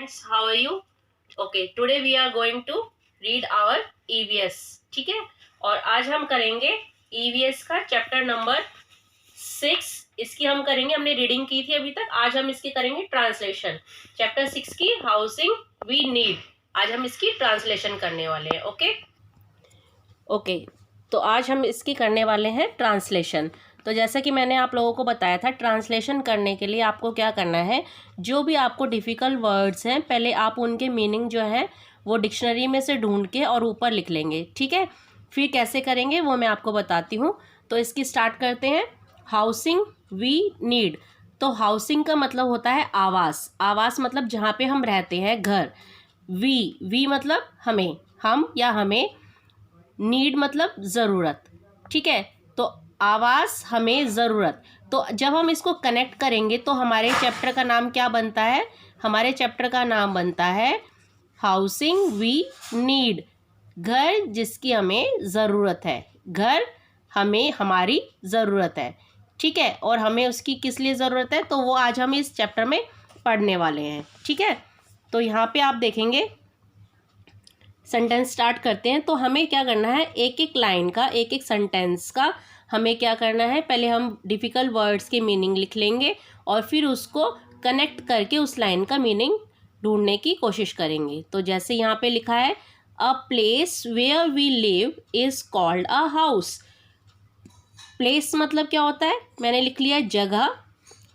friends, how are you? Okay, today we are going to read our EVS. ठीक है, और आज हम करेंगे EVS का चैप्टर नंबर 6। इसकी हम करेंगे, हमने रीडिंग की थी अभी तक, आज हम इसकी करेंगे ट्रांसलेशन। चैप्टर 6 की हाउसिंग वी नीड, आज हम इसकी ट्रांसलेशन करने वाले हैं। ओके, तो आज हम इसकी करने वाले हैं ट्रांसलेशन। तो जैसा कि मैंने आप लोगों को बताया था, ट्रांसलेशन करने के लिए आपको क्या करना है, जो भी आपको डिफ़िकल्ट वर्ड्स हैं पहले आप उनके मीनिंग जो है वो डिक्शनरी में से ढूंढ के और ऊपर लिख लेंगे। ठीक है, फिर कैसे करेंगे वो मैं आपको बताती हूँ। तो इसकी स्टार्ट करते हैं। Housing we need. तो हाउसिंग का मतलब होता है आवास। आवास मतलब जहाँ पे हम रहते हैं, घर। वी मतलब हमें, हम या हमें। नीड मतलब ज़रूरत। ठीक है, तो आवास हमें ज़रूरत। तो जब हम इसको कनेक्ट करेंगे तो हमारे चैप्टर का नाम क्या बनता है? हमारे चैप्टर का नाम बनता है हाउसिंग वी नीड। घर जिसकी हमें ज़रूरत है, घर हमें हमारी ज़रूरत है। ठीक है, और हमें उसकी किस लिए ज़रूरत है तो वो आज हम इस चैप्टर में पढ़ने वाले हैं। ठीक है, तो यहाँ पे आप देखेंगे, सेंटेंस स्टार्ट करते हैं। तो हमें क्या करना है, एक एक लाइन का, एक एक सेंटेंस का हमें क्या करना है, पहले हम डिफ़िकल्ट वर्ड्स के मीनिंग लिख लेंगे और फिर उसको कनेक्ट करके उस लाइन का मीनिंग ढूंढने की कोशिश करेंगे। तो जैसे यहाँ पे लिखा है, a place where we live is called a house. Place मतलब क्या होता है, मैंने लिख लिया जगह।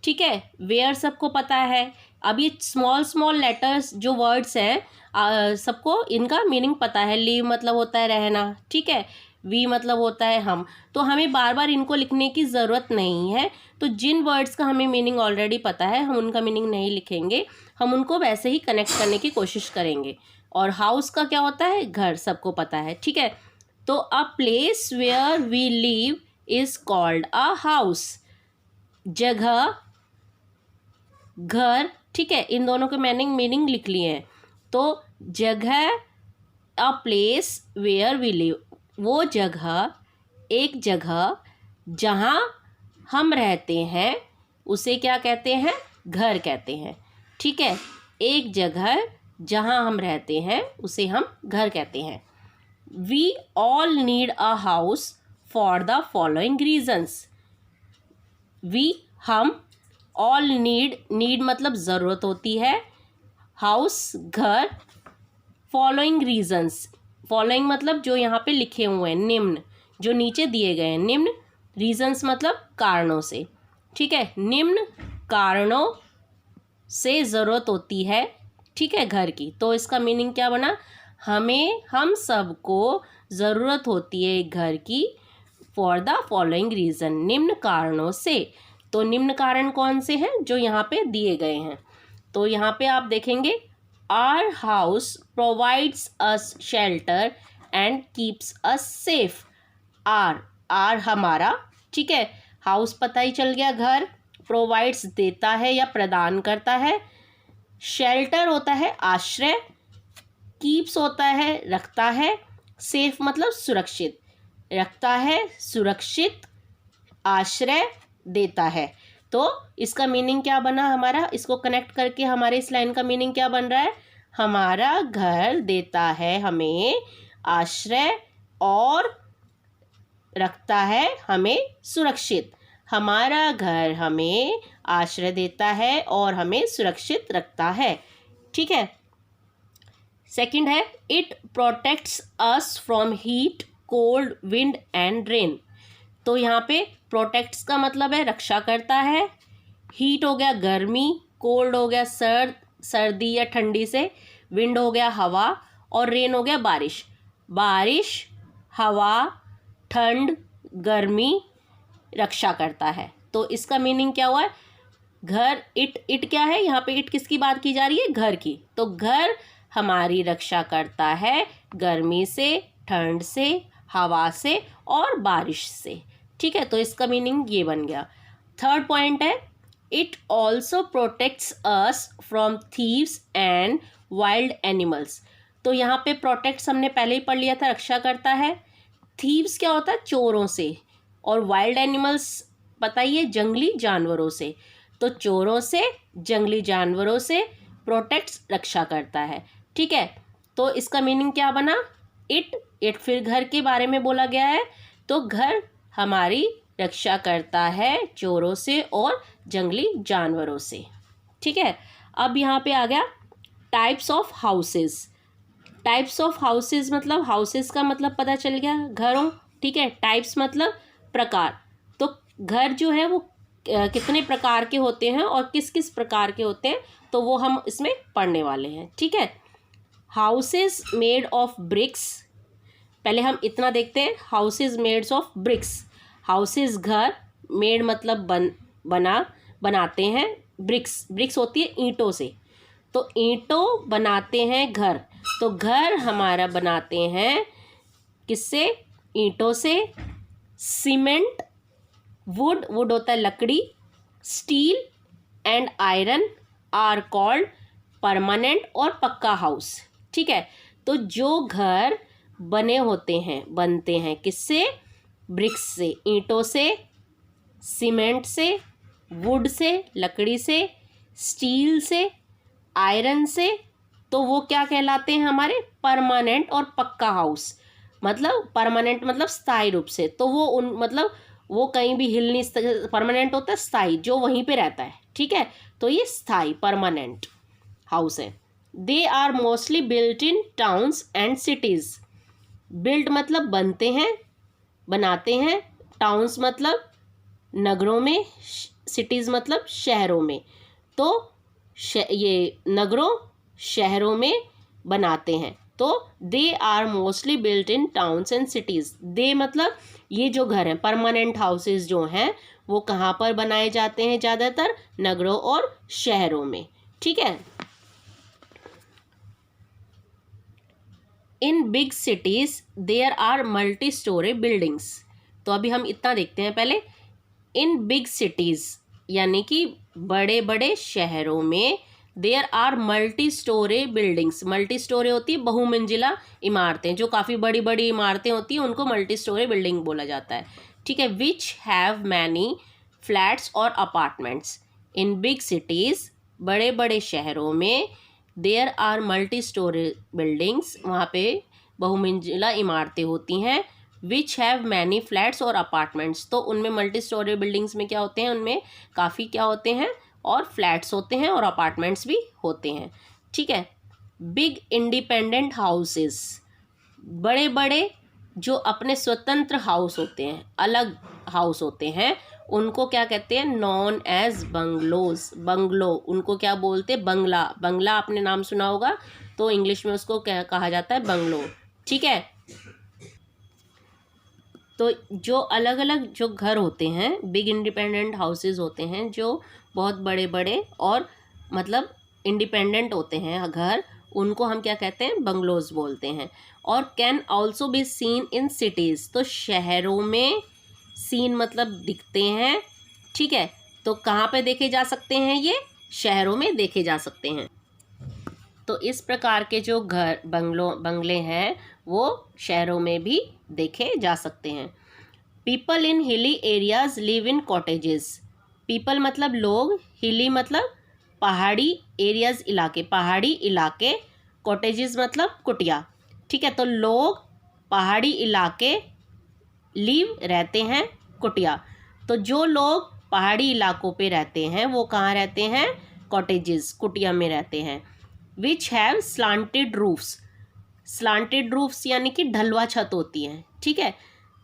ठीक है, वेयर सबको पता है। अब ये स्मॉल स्मॉल लेटर्स जो वर्ड्स हैं सबको इनका मीनिंग पता है। लिव मतलब होता है रहना। ठीक है, वी मतलब होता है हम। तो हमें बार बार इनको लिखने की ज़रूरत नहीं है। तो जिन वर्ड्स का हमें मीनिंग ऑलरेडी पता है हम उनका मीनिंग नहीं लिखेंगे, हम उनको वैसे ही कनेक्ट करने की कोशिश करेंगे। और हाउस का क्या होता है, घर, सबको पता है। ठीक है, तो a place where we live is called a house. जगह, घर। ठीक है, इन दोनों के मीनिंग लिख लिए हैं। तो जगह, a place where we live, वो जगह, एक जगह जहाँ हम रहते हैं उसे क्या कहते हैं, घर कहते हैं। ठीक है, एक जगह जहाँ हम रहते हैं उसे हम घर कहते हैं। We all need a house for the following reasons. We हम, ऑल नीड मतलब ज़रूरत होती है, हाउस घर, फॉलोइंग रीजन्स। फॉलोइंग मतलब जो यहाँ पे लिखे हुए हैं, निम्न, जो नीचे दिए गए हैं निम्न। रीजन्स मतलब कारणों से। ठीक है, निम्न कारणों से ज़रूरत होती है, ठीक है, घर की। तो इसका मीनिंग क्या बना, हम सबको ज़रूरत होती है घर की, फॉर द फॉलोइंग रीज़न, निम्न कारणों से। तो निम्न कारण कौन से हैं, जो यहाँ पे दिए गए हैं। तो यहाँ पे आप देखेंगे, our house provides us shelter and keeps us safe. Our हमारा, ठीक है, हाउस पता ही चल गया, घर। प्रोवाइड्स देता है या प्रदान करता है। शेल्टर होता है आश्रय। कीप्स होता है रखता है। सेफ मतलब सुरक्षित, रखता है, सुरक्षित, आश्रय देता है। तो इसका मीनिंग क्या बना हमारा, इसको कनेक्ट करके हमारे इस लाइन का मीनिंग क्या बन रहा है, हमारा घर देता है हमें आश्रय और रखता है हमें सुरक्षित। हमारा घर हमें आश्रय देता है और हमें सुरक्षित रखता है। ठीक है, सेकंड है, it protects us from heat, cold, wind and rain. तो यहाँ पे प्रोटेक्ट्स का मतलब है रक्षा करता है। हीट हो गया गर्मी, कोल्ड हो गया सर्दी या ठंडी से, विंड हो गया हवा, और रेन हो गया बारिश। बारिश, हवा, ठंड, गर्मी रक्षा करता है। तो इसका मीनिंग क्या हुआ है, घर, इट क्या है यहाँ पे, इट किसकी बात की जा रही है, घर की। तो घर हमारी रक्षा करता है गर्मी से, ठंड से, हवा से और बारिश से। ठीक है, तो इसका मीनिंग ये बन गया। थर्ड पॉइंट है, it also protects us from thieves and wild animals. तो यहाँ पे प्रोटेक्ट्स हमने पहले ही पढ़ लिया था, रक्षा करता है। थीव्स क्या होता है, चोरों से। और वाइल्ड एनिमल्स पता ही है, जंगली जानवरों से। तो चोरों से, जंगली जानवरों से, प्रोटेक्ट्स रक्षा करता है। ठीक है, तो इसका मीनिंग क्या बना? इट फिर घर के बारे में बोला गया है, तो घर हमारी रक्षा करता है चोरों से और जंगली जानवरों से। ठीक है, अब यहाँ पे आ गया types of houses. Types of houses मतलब हाउसेस का मतलब पता चल गया घरों। ठीक है, टाइप्स मतलब प्रकार। तो घर जो है वो कितने प्रकार के होते हैं और किस किस प्रकार के होते हैं, तो वो हम इसमें पढ़ने वाले हैं। ठीक है, हाउसेस मेड ऑफ ब्रिक्स। पहले हम इतना देखते हैं, houses mades of bricks. Houses घर, मेड मतलब बनाते हैं, ब्रिक्स होती है ईंटों से, तो ईंटों बनाते हैं घर। तो घर हमारा बनाते हैं किससे? ईंटों से। सीमेंट, वुड होता है लकड़ी, steel and iron are called permanent और पक्का हाउस। ठीक है, तो जो घर बनते हैं किससे? ब्रिक्स से, ईंटों से, सीमेंट से, वुड से लकड़ी से, स्टील से, आयरन से, तो वो क्या कहलाते हैं? हमारे परमानेंट और पक्का हाउस। मतलब परमानेंट मतलब स्थायी रूप से, तो वो कहीं भी हिल नहीं। परमानेंट होता है स्थायी, जो वहीं पे रहता है। ठीक है, तो ये स्थायी परमानेंट हाउस है। They are mostly built in towns and cities. Built मतलब बनते हैं, बनाते हैं। टाउन्स मतलब नगरों में, सिटीज़ मतलब शहरों में। तो ये नगरों शहरों में बनाते हैं। तो they are mostly built in towns and cities. They मतलब ये जो घर हैं, परमानेंट हाउसेस जो हैं, वो कहाँ पर बनाए जाते हैं? ज़्यादातर नगरों और शहरों में। ठीक है, in big cities there are multi storey buildings. तो अभी हम इतना देखते हैं पहले। इन बिग सिटीज़ यानी कि बड़े बड़े शहरों में there are multi storey buildings. Multi storey होती है बहुमंजिला इमारतें, जो काफ़ी बड़ी बड़ी इमारतें होती हैं उनको मल्टी स्टोरी बिल्डिंग बोला जाता है। ठीक है, विच हैव मैनी फ्लैट्स और अपार्टमेंट्स। इन बिग सिटीज़, बड़े बड़े शहरों में, there are multi storey buildings, वहाँ पे बहुमंजिला इमारतें होती हैं। विच हैव मैनी फ्लैट्स और अपार्टमेंट्स, तो उनमें मल्टी स्टोरी बिल्डिंग्स में क्या होते हैं? उनमें काफ़ी क्या होते हैं? और फ्लैट्स होते हैं और अपार्टमेंट्स भी होते हैं। ठीक है, बिग इंडिपेंडेंट हाउसेस, बड़े बड़े जो अपने स्वतंत्र हाउस होते हैं, अलग हाउस होते हैं, उनको क्या कहते हैं? Known as bungalows. बंगलो उनको क्या बोलते? बंगला। बंगला आपने नाम सुना होगा, तो इंग्लिश में उसको क्या कहा जाता है? बंगलो। ठीक है, तो जो अलग अलग जो घर होते हैं, बिग इंडिपेंडेंट हाउसेस होते हैं, जो बहुत बड़े बड़े और मतलब इंडिपेंडेंट होते हैं घर, उनको हम क्या कहते हैं? बंगलोज बोलते हैं। और can also be seen in cities, तो शहरों में, सीन मतलब दिखते हैं। ठीक है, तो कहाँ पे देखे जा सकते हैं? ये शहरों में देखे जा सकते हैं। तो इस प्रकार के जो घर बंगले हैं वो शहरों में भी देखे जा सकते हैं। People in hilly areas live in cottages. People मतलब लोग, हिली मतलब पहाड़ी, एरियाज इलाके, पहाड़ी इलाके, कॉटेजेस मतलब कुटिया। ठीक है, तो लोग पहाड़ी इलाके, लिव रहते हैं, कुटिया। तो जो लोग पहाड़ी इलाकों पे रहते हैं वो कहाँ रहते हैं? कॉटेजेस, कुटिया में रहते हैं। Which have slanted roofs. Slanted roofs यानी कि ढलवा छत होती हैं। ठीक है,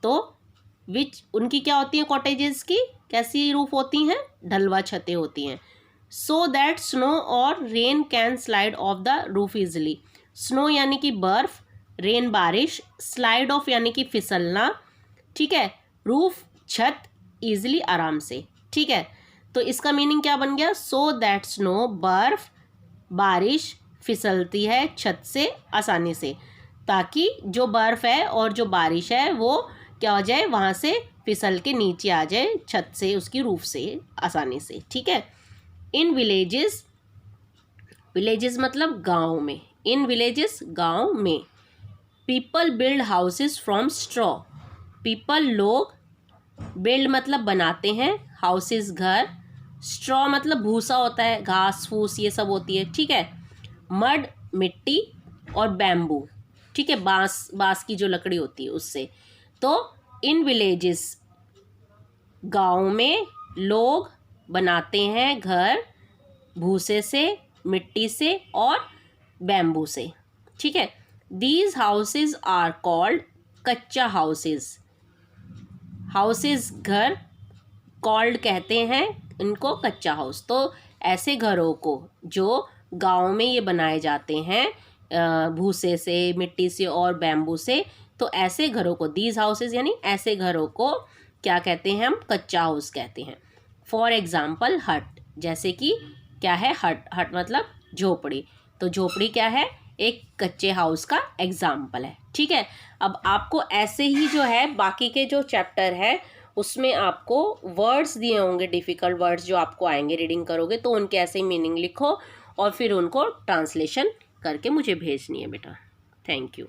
तो विच उनकी क्या होती हैं? कॉटेजेस की कैसी रूफ होती हैं? ढलवा छतें होती हैं। सो दैट स्नो और rain can slide of the roof easily. Snow यानी कि बर्फ, रेन बारिश, स्लाइड ऑफ यानी कि फिसलना। ठीक है, रूफ छत, इजली आराम से। ठीक है, तो इसका मीनिंग क्या बन गया? सो दैट स्नो बर्फ, बारिश फिसलती है छत से आसानी से, ताकि जो बर्फ़ है और जो बारिश है वो क्या हो जाए? वहाँ से फिसल के नीचे आ जाए छत से, उसकी रूफ से आसानी से। ठीक है, इन विलेजेस, विलेजेस मतलब गाँव में, इन विलेजेस गाँव में, people build houses from straw. People लोग, बिल्ड मतलब बनाते हैं, हाउसेस घर, स्ट्रॉ मतलब भूसा होता है, घास फूस ये सब होती है, ठीक है। मड मिट्टी और बैम्बू, ठीक है, बांस की जो लकड़ी होती है उससे। तो इन विलेजेस गाँव में लोग बनाते हैं घर भूसे से, मिट्टी से और बैम्बू से, ठीक है। दीज हाउसेज आर कॉल्ड कच्चा हाउसेज। हाउसेज घर, कॉल्ड कहते हैं इनको कच्चा हाउस। तो ऐसे घरों को जो गांव में ये बनाए जाते हैं भूसे से, मिट्टी से और बैम्बू से, तो ऐसे घरों को दीज हाउसेज यानी ऐसे घरों को क्या कहते हैं, हम कच्चा हाउस कहते हैं। फॉर एग्जाम्पल हट, जैसे कि क्या है हट, हट मतलब झोपड़ी। तो झोपड़ी क्या है, एक कच्चे हाउस का एग्जाम्पल है, ठीक है। अब आपको ऐसे ही जो है बाकी के जो चैप्टर है उसमें आपको वर्ड्स दिए होंगे, डिफ़िकल्ट वर्ड्स जो आपको आएंगे रीडिंग करोगे तो उनके ऐसे ही मीनिंग लिखो और फिर उनको ट्रांसलेशन करके मुझे भेजनी है बेटा। Thank you.